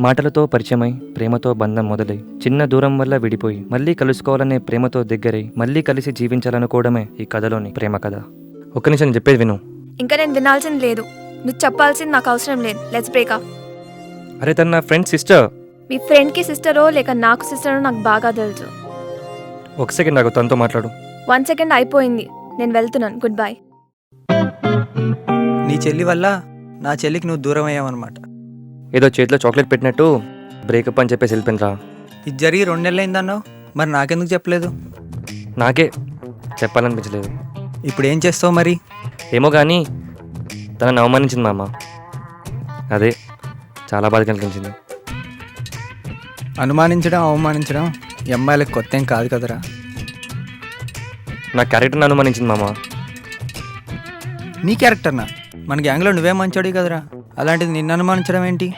మాటలతో పరిచయమై ప్రేమతో బంధం మొదలై చిన్న దూరం వల్ల విడిపోయి మళ్ళీ కలుసుకోవాలనే ప్రేమతో దగ్గరై మళ్ళీ కలిసి జీవించాలనుకోవడమే ఈ కథలోని ప్రేమ కథ. ఒక్క నిమిషం నేను చెప్పేది విను. ఇంకా నేను వినాల్సింది లేదు, నువ్వు చెప్పాల్సింది నాకు అవసరం లేదు. Let's breakup. అరే తను నా ఫ్రెండ్ సిస్టర్. మీ ఫ్రెండ్కి సిస్టరో లేక నాకు సిస్టరో నాకు బాగా తెలుసు. ఒక సెకండ్ నాకు తనతో మాట్లాడు. 1 సెకండ్ అయిపోయింది, నేను వెళ్తున్నాను. Good bye. నీ చెల్లి వల్ల నా చెల్లికి నువ్వు దూరం అయ్యావన్నమాట. ఏదో చేతిలో చాక్లెట్ పెట్టినట్టు బ్రేకప్ అని చెప్పేసి వెళ్ళిపోయినరా. ఇది జరిగి 2 నెలలు అయిందన్నావు, మరి నాకెందుకు చెప్పలేదు? నాకే చెప్పాలనిపించలేదు. ఇప్పుడు ఏం చేస్తావు మరి? ఏమో కానీ తనని అవమానించింది మామ. అదే చాలా బాధ కలిగించింది. అనుమానించడం అవమానించడం ఈ అమ్మాయిలకు కొత్త ఏం కాదు కదరా. నా క్యారెక్టర్ని అనుమానించింది మామ. నీ క్యారెక్టర్నా? మన గ్యాంగ్లో నువ్వే మంచోడి కదరా, అలాంటిది నిన్ను అనుమానించడం ఏంటి?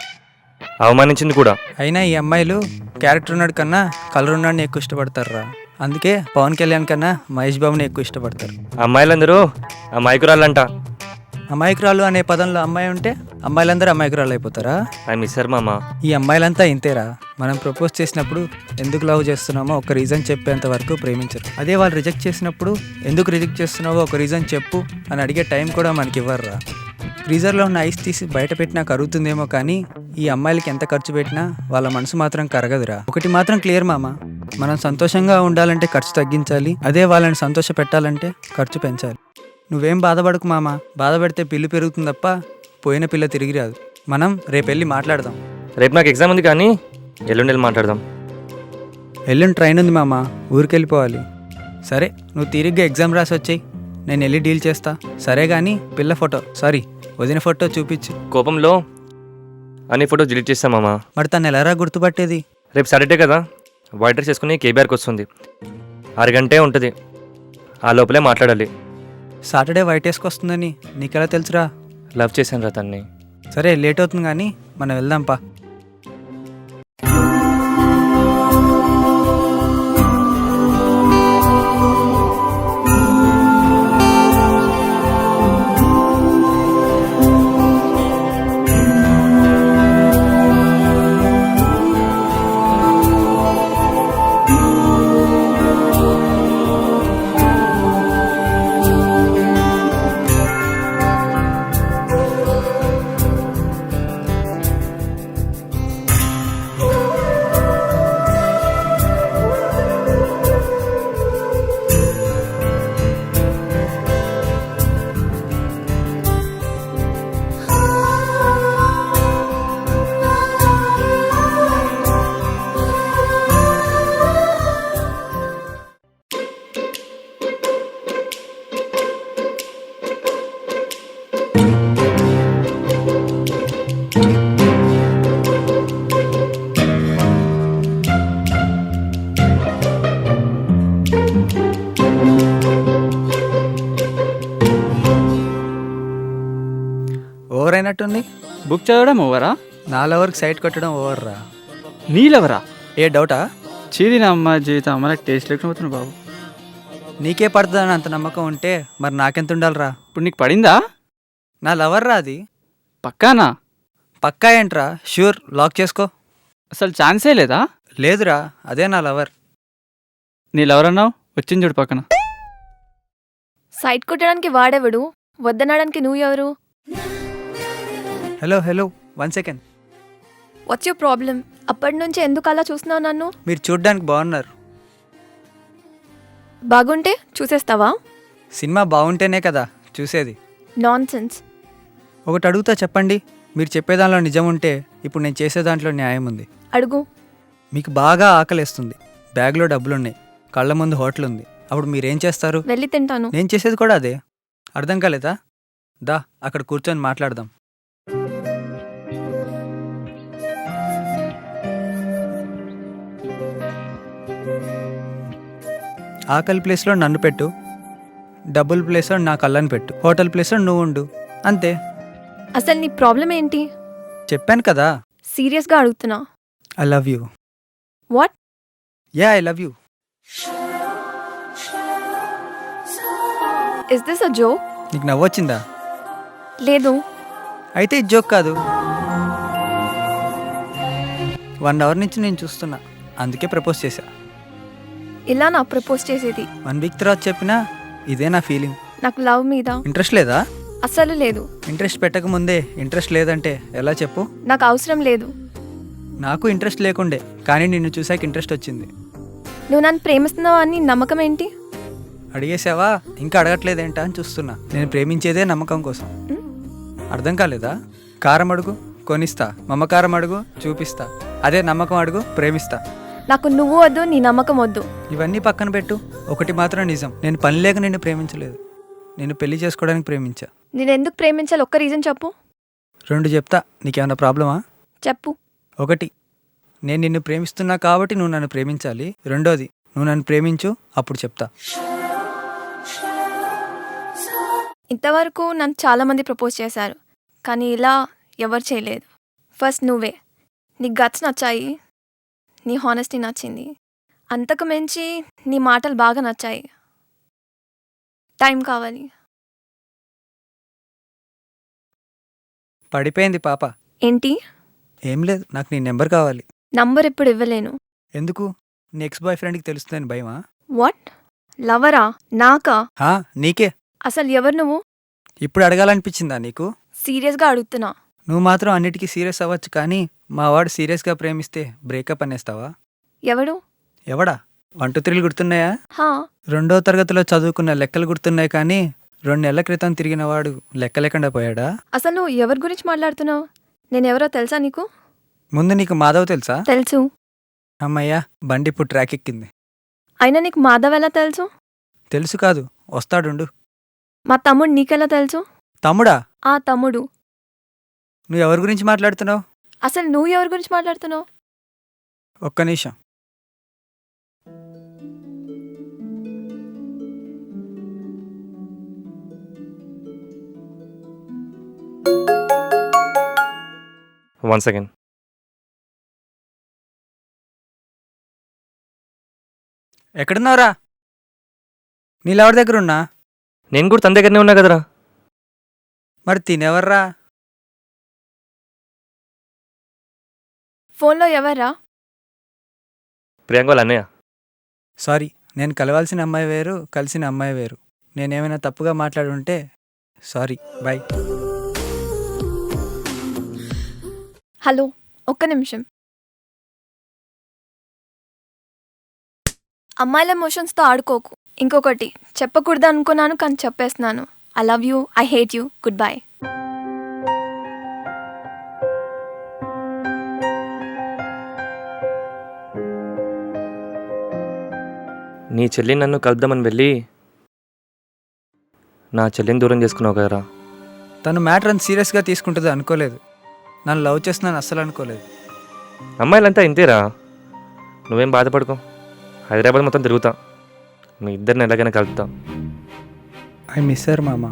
అవమానించింది కూడా. అయినా ఈ అమ్మాయిలు క్యారెక్టర్ ఉన్నాడు కన్నా కలర్ ఉన్నాడిని ఎక్కువ ఇష్టపడతారా. అందుకే పవన్ కళ్యాణ్ కన్నా మహేష్ బాబుని ఎక్కువ ఇష్టపడతారు. అమ్మాయిలందరూ అమాయకురాళ్ళంట. అమాయకురాలు అనే పదంలో అమ్మాయి ఉంటే అమ్మాయిలందరూ అమాయకురాలు అయిపోతారా? ఐ మిస్సర్ మామ. ఈ అమ్మాయిలంతా ఇంతేరా. మనం ప్రపోజ్ చేసినప్పుడు ఎందుకు లవ్ చేస్తున్నామో ఒక రీజన్ చెప్పేంత వరకు ప్రేమించరు. అదే వాళ్ళు రిజెక్ట్ చేసినప్పుడు ఎందుకు రిజెక్ట్ చేస్తున్నావో ఒక రీజన్ చెప్పు అని అడిగే టైం కూడా మనకి ఇవ్వర్రా. ఫ్రీజర్లో ఉన్న ఐస్ తీసి బయట పెట్టినా కరుగుతుందేమో కానీ ఈ అమ్మాయిలకి ఎంత ఖర్చు పెట్టినా వాళ్ళ మనసు మాత్రం కరగదురా. ఒకటి మాత్రం క్లియర్ మామ, మనం సంతోషంగా ఉండాలంటే ఖర్చు తగ్గించాలి, అదే వాళ్ళని సంతోష పెట్టాలంటే ఖర్చు పెంచాలి. నువ్వేం బాధపడకు మామ, బాధపడితే పిల్లి పెరుగుతుంది తప్ప పోయిన పిల్ల తిరిగి రాదు. మనం రేపు వెళ్ళి మాట్లాడదాం. రేపు నాకు ఎగ్జామ్ ఉంది కానీ ఎల్లుండి వెళ్ళి మాట్లాడదాం. ఎల్లుండి ట్రైన్ ఉంది మామ, ఊరికి వెళ్ళిపోవాలి. సరే నువ్వు తీరిగ్గా ఎగ్జామ్ రాసి వచ్చేయి, నేను వెళ్ళి డీల్ చేస్తా. సరే కానీ పిల్ల ఫోటో వదిన ఫోటో చూపించు. కోపంలో అన్ని ఫోటోస్ డిలీట్ చేస్తాం మామ. మరి తను ఎలారా గుర్తుపట్టేది? రేపు సాటర్డే కదా, వైట్ డ్రెస్ చేసుకుని కేబీఆర్కి వస్తుంది. 6 గంటే ఉంటుంది, ఆ లోపలే మాట్లాడాలి. సాటర్డే వైట్ వేసుకొస్తుందని నీకెలా తెలుసురా? లవ్ చేశాను రా తన్ని. సరే లేట్ అవుతుంది కానీ మనం వెళ్దాంపా. ఓవర్ అయినట్టుంది. బుక్ చదవడం ఓవరా? నా లవర్కి సైట్ కొట్టడం ఓవర్రా. నీలెవరా? ఏ డౌటా? చీది నా అమ్మ జీవితం అమ్మ నాకు టేస్ట్ లేకపోతుంది బాబు. నీకే పడుతుందని అంత నమ్మకం ఉంటే మరి నాకెంత ఉండాలిరా? ఇప్పుడు నీకు పడిందా? నా లవర్రా అది. పక్కానా? పక్కా ఏంట్రా? ష్యూర్, లాక్ చేసుకో. అసలు ఛాన్సే లేదా? లేదురా, అదే నా లవర్. నీళ్ళెవరన్నావు? వచ్చింది చూడు పక్కన. సైట్ కొట్టడానికి వాడెవడు, వద్దనడానికి నువ్వు ఎవరు? Hello 1 second. What's your problem? అప్పటి నుంచి ఎందుకు అలా చూస్తున్నావు నన్ను? మీరు చూడ్డానికి బాగున్నారు. బాగుంటే చూసేస్తావా? సినిమా బాగుంటేనే కదా చూసేది. నాన్సెన్స్. ఒకటి అడుగుతా చెప్పండి, మీరు చెప్పేదానిలో నిజం ఉంటే ఇప్పుడు నేను చేసే దాంట్లో న్యాయం ఉంది. అడుగు. మీకు బాగా ఆకలిస్తుంది, బ్యాగ్లో డబ్బులున్నాయి, కళ్ళ ముందు హోటల్ ఉంది, అప్పుడు మీరేం చేస్తారు? వెళ్ళి తింటాను. నేను చేసేది కూడా అదే. అర్థం కాలేదా? దా అక్కడ కూర్చొని మాట్లాడదాం. ఆకలి ప్లేస్లో నన్ను పెట్టు, డబ్బుల ప్లేస్లో నా కళ్ళని పెట్టు, హోటల్ ప్లేస్లో నువ్వు ఉండు, అంతే. అసలు నీ ప్రాబ్లం ఏంటి? చెప్పాను కదా, సీరియస్గా అడుగుతున్నా. I love you. What? Yeah, I love you. Is this a joke? నీకు నవ్వొచ్చిందా? లేదు. అయితే ఇది జోక్ కాదు. 1 అవర్ నుంచి నేను చూస్తున్నా, అందుకే ప్రపోజ్ చేశా. ఇలా నా ప్రపోజ్ చేసేది? 1 వీక్ తర్వాత చెప్పినా ఇదే నా ఫీలింగ్. నాకు లవ్ మీద ఇంట్రెస్ట్ లేదా? అస్సలు లేదు. ఇంట్రెస్ట్ పెట్టక ముందే ఇంట్రెస్ట్ లేదంటే ఎలా చెప్పు? నాకు అవసరం లేదు. నాకు ఇంట్రెస్ట్ లేకుండే, కానీ నిన్ను చూసాక ఇంట్రెస్ట్ వచ్చింది. నువ్వు నన్ను ప్రేమిస్తున్నావు అని నమ్మకం ఏంటి? అడిగేసావా? ఇంకా అడగట్లేదేంటా అని చూస్తున్నా. నేను ప్రేమించేదే నమ్మకం కోసం. అర్థం కాలేదా? కారం అడుగు కొనిస్తా, మమకారం అడుగు చూపిస్తా, అదే నమ్మకం అడుగు ప్రేమిస్తా. నాకు నువ్వు వద్దు, నీ నమ్మకం వద్దు. ఇవన్నీ పక్కన పెట్టు, ఒకటి మాత్రం నిజం, నేను పని లేక నిన్ను ప్రేమించలేదు, నేను పెళ్లి చేసుకోవడానికి ప్రేమించా. నేను ఎందుకు ప్రేమించాలి? ఒక్క రీజన్ చెప్పు. 2 చెప్తా, నీకేమైనా ప్రాబ్లమా? చెప్పు. 1, నేను నిన్ను ప్రేమిస్తున్నా కాబట్టి నువ్వు నన్ను ప్రేమించాలి. 2ది, నువ్వు నన్ను ప్రేమించు, అప్పుడు చెప్తా. ఇంతవరకు నన్ను చాలామంది ప్రపోజ్ చేశారు, కానీ ఇలా ఎవరు చేయలేదు. ఫస్ట్ నువ్వే. నీ గట్స్ నచ్చాయి, నీ హానెస్టీ నచ్చింది, అంతకు మించి నీ మాటలు బాగా నచ్చాయి. టైం కావాలి. పడిపోయింది పాప. ఏంటి? ఏం లేదు, నాకు నీ నెంబర్ కావాలి. నంబర్ ఇప్పుడు ఇవ్వలేను. ఎందుకు? నీ ఎక్స్ బాయ్ ఫ్రెండ్కి తెలుస్తుందని భయమా? వాట్? లవరా? నాకా? నీకే. అసలు ఎవరు నువ్వు? ఇప్పుడు అడగాలనిపించిందా నీకు? సీరియస్గా అడుగుతున్నా. నువ్వు మాత్రం అన్నిటికీ సీరియస్ అవ్వచ్చు, కానీ మా వాడు సీరియస్గా ప్రేమిస్తే బ్రేకప్ అనేస్తావా? ఎవడు? ఎవడా? 1 2 3 గుర్తున్నాయా? హా. 2వ తరగతిలో చదువుకున్న లెక్కలు గుర్తున్నాయి, కానీ 2 నెలల క్రితం తిరిగిన వాడు లెక్క లేకుండా పోయాడా? అసలు నువ్వు ఎవరి గురించి మాట్లాడుతున్నావు? నేనెవరో తెలుసా నీకు? ముందు నీకు మాధవ్ తెలుసా? తెలుసు. అమ్మయ్యా, బండి ఇప్పుడు ట్రాక్ ఎక్కింది. అయినా నీకు మాధవ్ ఎలా తెలుసు? తెలుసు కాదు, వస్తాడుండు. మా తమ్ముడు నీకెలా తెలుసు? తమ్ముడా? ఆ తమ్ముడు. నువ్వు ఎవరి గురించి మాట్లాడుతున్నావు? అసలు నువ్వు ఎవరి గురించి మాట్లాడుతున్నావు? ఒక్క నిమిషం. One second. ఎక్కడున్నావురా? నీళ్ళెవరి దగ్గర ఉన్నా? నేను కూడా తన దగ్గరనే ఉన్నా కదరా. మరి తినేవర్రా? ఫోన్లో ఎవర్రా? ప్రియాంక వాళ్ళ అన్నయ్య. సారీ, నేను కలవాల్సిన అమ్మాయి వేరు, కలిసిన అమ్మాయి వేరు. నేనేమైనా తప్పుగా మాట్లాడుంటే సారీ. బాయ్. హలో, ఒక్క నిమిషం. అమ్మాయిల ఎమోషన్స్తో ఆడుకోకు. ఇంకొకటి చెప్పకూడదు అనుకున్నాను, కానీ చెప్పేస్తున్నాను. I love you, I hate you, good bye. నీ చెల్లిని నన్ను కలుద్దామని వెళ్ళి నా చెల్లిని దూరం చేసుకున్నావు కదరా. తను మ్యాటర్ అంత సీరియస్గా తీసుకుంటుంది అనుకోలేదు. నన్ను లవ్ చేస్తున్నాను అస్సలు అనుకోలేదు. అమ్మాయిలంతా ఇంతేరా, నువ్వేం బాధపడుకో. హైదరాబాద్ మొత్తం తిరుగుతా, మీ ఇద్దరిని ఎలాగైనా కలుపుతా. ఐ మిస్ హర్ మామ.